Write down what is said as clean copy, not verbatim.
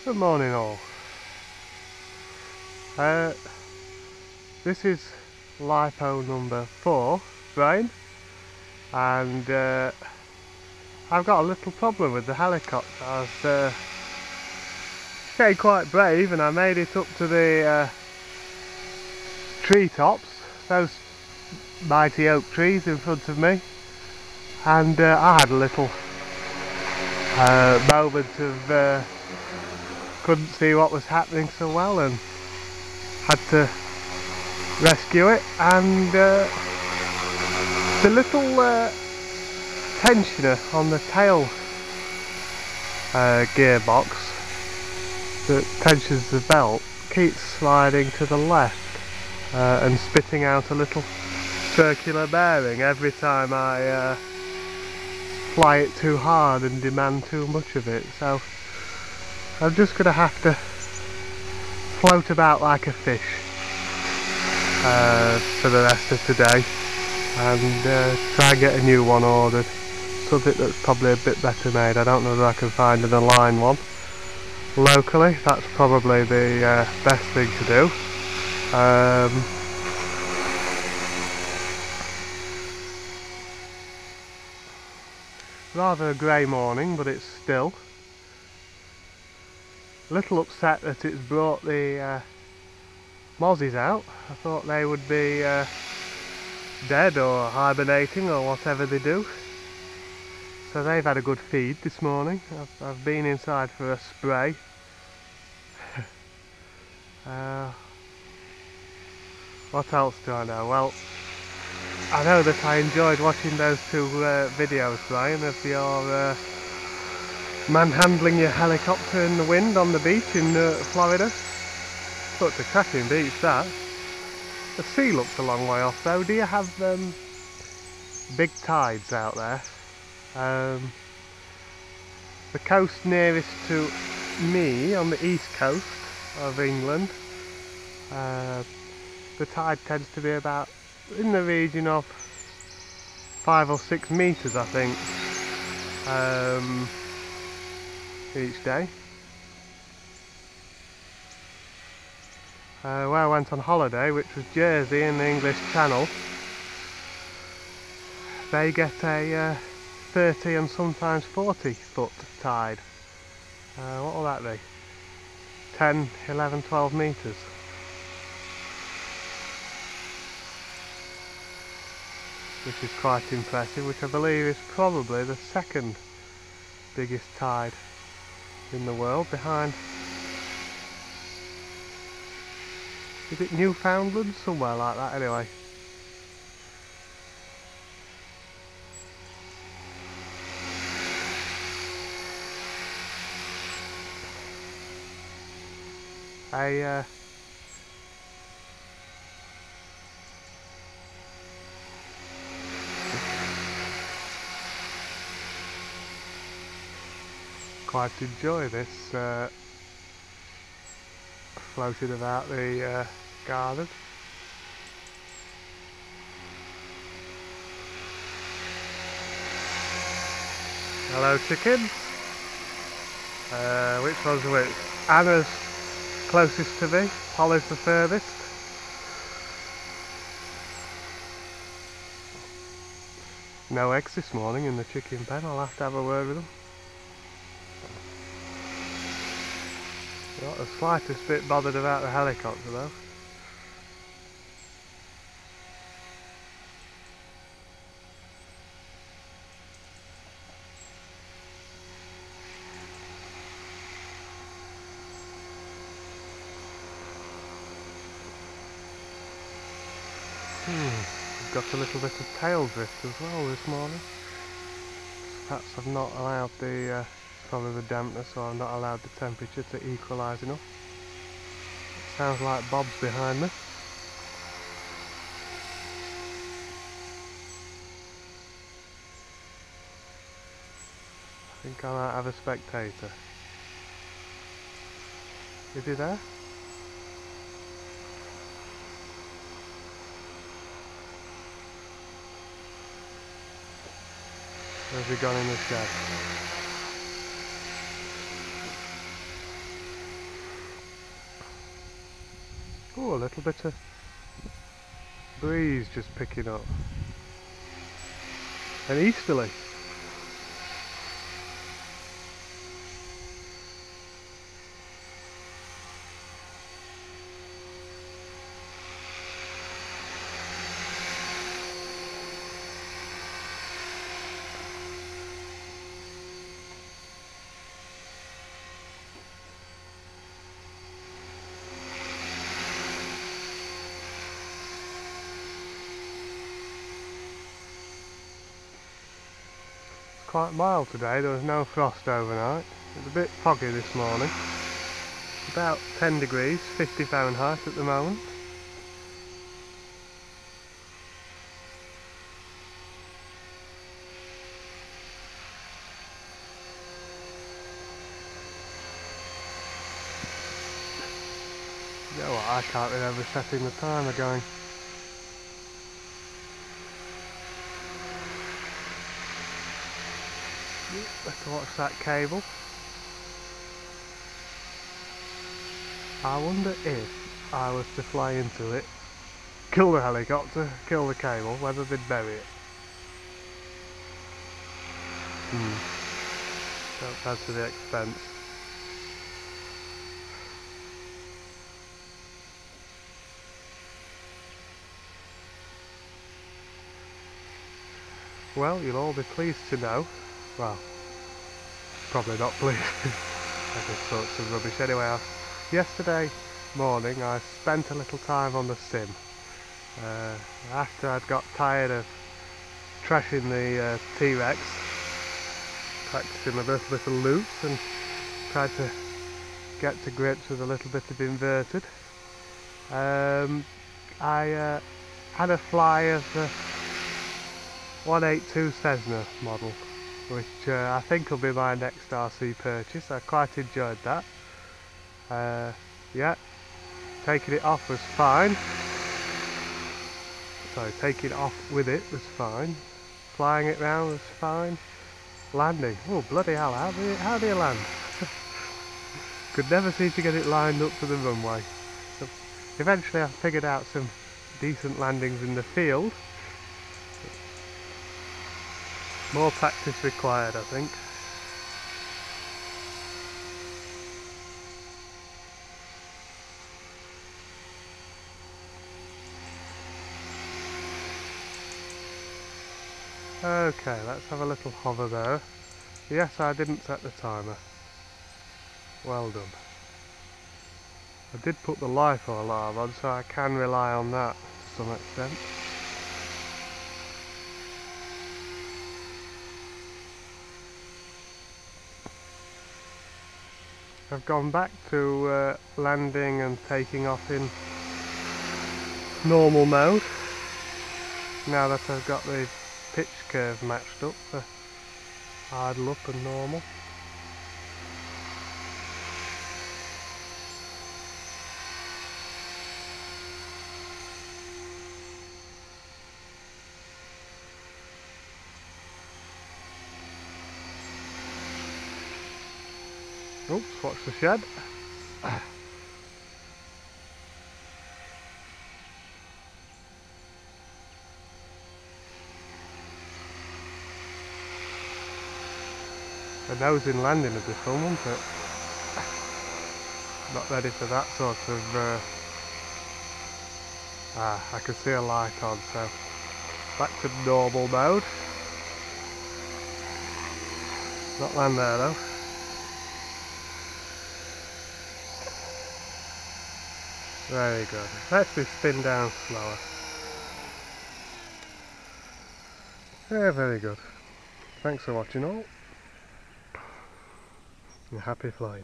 Good morning all. This is lipo number 4, Brian, and I've got a little problem with the helicopter. I was getting quite brave and I made it up to the treetops, those mighty oak trees in front of me, and I had a little moment of couldn't see what was happening so well and had to rescue it, and the little tensioner on the tail gearbox that tensions the belt keeps sliding to the left and spitting out a little circular bearing every time I fly it too hard and demand too much of it. So I'm just going to have to float about like a fish for the rest of today and try and get a new one ordered, something that's probably a bit better made. I don't know if I can find an aligned one locally. That's probably the best thing to do. Rather a grey morning, but it's still a little upset that it's brought the mozzies out. I thought they would be dead or hibernating or whatever they do. So they've had a good feed this morning. I've been inside for a spray. What else do I know? Well, I know that I enjoyed watching those two videos, Brian, of your manhandling your helicopter in the wind on the beach in Florida. Looked a cracking beach, that. The sea looks a long way off though. Do you have big tides out there? The coast nearest to me, on the east coast of England, the tide tends to be about in the region of 5 or 6 metres, I think, each day. Where I went on holiday, which was Jersey in the English Channel, they get a 30 and sometimes 40 foot tide. What will that be? 10, 11, 12 metres. Which is quite impressive, which I believe is probably the second biggest tide in the world, behind, is it Newfoundland? Somewhere like that anyway. Quite enjoy this floating about the garden. Hello chickens. Which one's which? Anna's closest to me, Polly's the furthest. No eggs this morning in the chicken pen, I'll have to have a word with them. Not the slightest bit bothered about the helicopter though. Got a little bit of tail drift as well this morning. Perhaps I've not allowed the, probably the dampness, or I've not allowed the temperature to equalise enough. It sounds like Bob's behind me. I think I might have a spectator. Is he there? Or has he gone in the shed? Oh, a little bit of breeze just picking up. And easterly. Quite mild today, there was no frost overnight. It was a bit foggy this morning. About 10 degrees, 50 Fahrenheit at the moment. You know what, I can't remember setting the timer going. Let's watch that cable. I wonder if I was to fly into it, kill the helicopter, kill the cable, whether they'd bury it. Don't fancy the expense. Well, you'll all be pleased to know, well, probably not pleased, I just sorts of rubbish. Anyway, yesterday morning I spent a little time on the sim. After I'd got tired of trashing the T-Rex, practicing a little bit of loops and tried to get to grips with a little bit of inverted. I had a fly of the 182 Cessna model, which I think will be my next RC purchase. I quite enjoyed that. Yeah, taking it off was fine. Sorry, taking it off with it was fine. Flying it round was fine. Landing, oh bloody hell, how do you land? Could never seem to get it lined up to the runway. So eventually I figured out some decent landings in the field. More practice required, I think. Okay, let's have a little hover there. Yes, I didn't set the timer. Well done. I did put the lipo alarm on, so I can rely on that to some extent. I've gone back to landing and taking off in normal mode, now that I've got the pitch curve matched up for idle up and normal. Oops, watch the shed. A nose in landing would be fun, wouldn't it? Not ready for that sort of... I can see a light on, so back to normal mode. Not land there though. Very good. Let's just spin down slower. Yeah, very good. Thanks for watching all. And happy flying.